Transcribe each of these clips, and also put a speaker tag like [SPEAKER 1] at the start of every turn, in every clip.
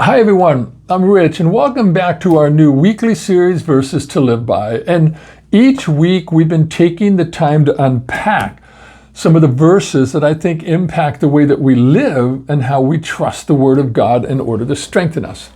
[SPEAKER 1] Hi everyone, I'm Rich and welcome back to our new weekly series, Verses to Live By. And each week we've been taking the time to unpack some of the verses that I think impact the way that we live and how we trust the Word of God in order to strengthen us.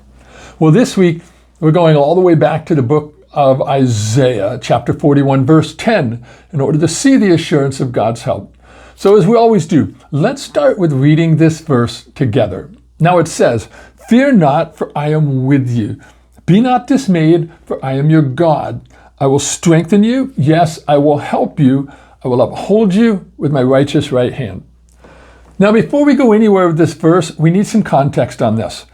[SPEAKER 1] Well, this week we're going all the way back to the book of Isaiah, chapter 41, verse 10, in order to see the assurance of God's help. So as we always do, let's start with reading this verse together. Now it says, "Fear not, for I am with you. Be not dismayed, for I am your God. I will strengthen you. Yes, I will help you. I will uphold you with my righteous right hand." Now, before we go anywhere with this verse, we need some context on this.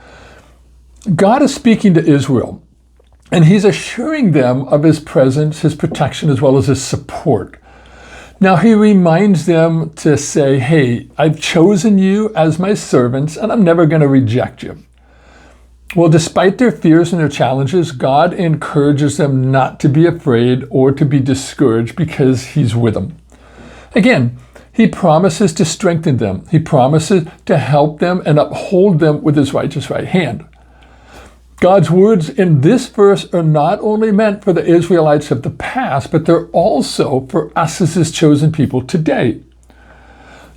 [SPEAKER 1] God is speaking to Israel, and he's assuring them of his presence, his protection, as well as his support. Now, he reminds them to say, hey, I've chosen you as my servants, and I'm never going to reject you. Well, despite their fears and their challenges, God encourages them not to be afraid or to be discouraged because he's with them. Again, he promises to strengthen them. He promises to help them and uphold them with his righteous right hand. God's words in this verse are not only meant for the Israelites of the past, but they're also for us as his chosen people today.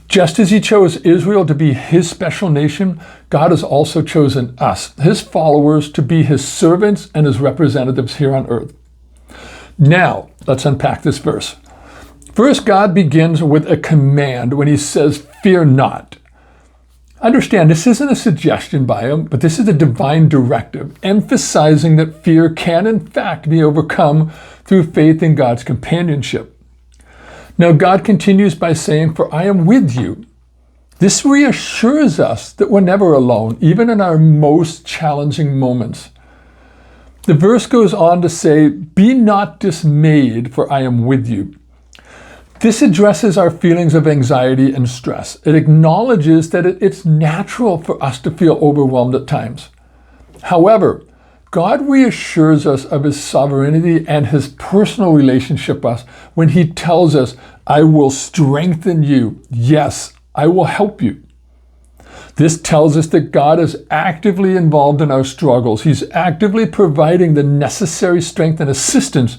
[SPEAKER 1] Just as he chose Israel to be his special nation, God has also chosen us, his followers, to be his servants and his representatives here on earth. Now, let's unpack this verse. First, God begins with a command when he says, "Fear not." Understand, this isn't a suggestion by him, but this is a divine directive, emphasizing that fear can in fact be overcome through faith in God's companionship. Now, God continues by saying, "For I am with you." This reassures us that we're never alone, even in our most challenging moments. The verse goes on to say, "Be not dismayed, for I am with you." This addresses our feelings of anxiety and stress. It acknowledges that it's natural for us to feel overwhelmed at times. However, God reassures us of his sovereignty and his personal relationship with us when he tells us, "I will strengthen you. Yes, I will help you." This tells us that God is actively involved in our struggles. He's actively providing the necessary strength and assistance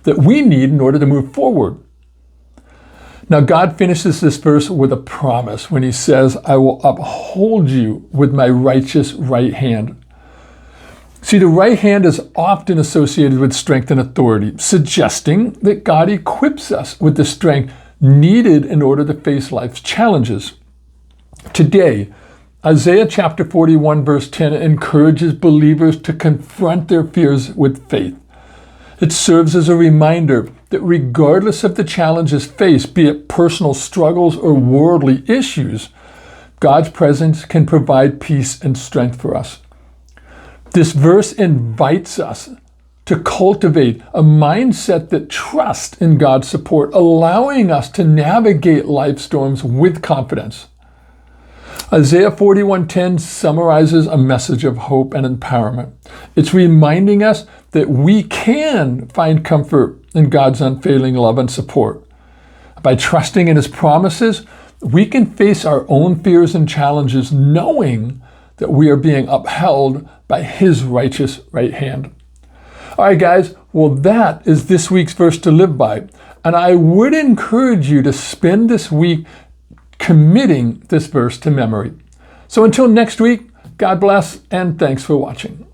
[SPEAKER 1] that we need in order to move forward. Now, God finishes this verse with a promise when he says, "I will uphold you with my righteous right hand." See, the right hand is often associated with strength and authority, suggesting that God equips us with the strength needed in order to face life's challenges. Today, Isaiah chapter 41, verse 10 encourages believers to confront their fears with faith. It serves as a reminder that regardless of the challenges faced, be it personal struggles or worldly issues, God's presence can provide peace and strength for us. This verse invites us to cultivate a mindset that trusts in God's support, allowing us to navigate life storms with confidence. Isaiah 41:10 summarizes a message of hope and empowerment. It's reminding us that we can find comfort in God's unfailing love and support. By trusting in his promises, we can face our own fears and challenges knowing that we are being upheld by his righteous right hand. All right, guys, well, that is this week's verse to live by. And I would encourage you to spend this week committing this verse to memory. So until next week, God bless and thanks for watching.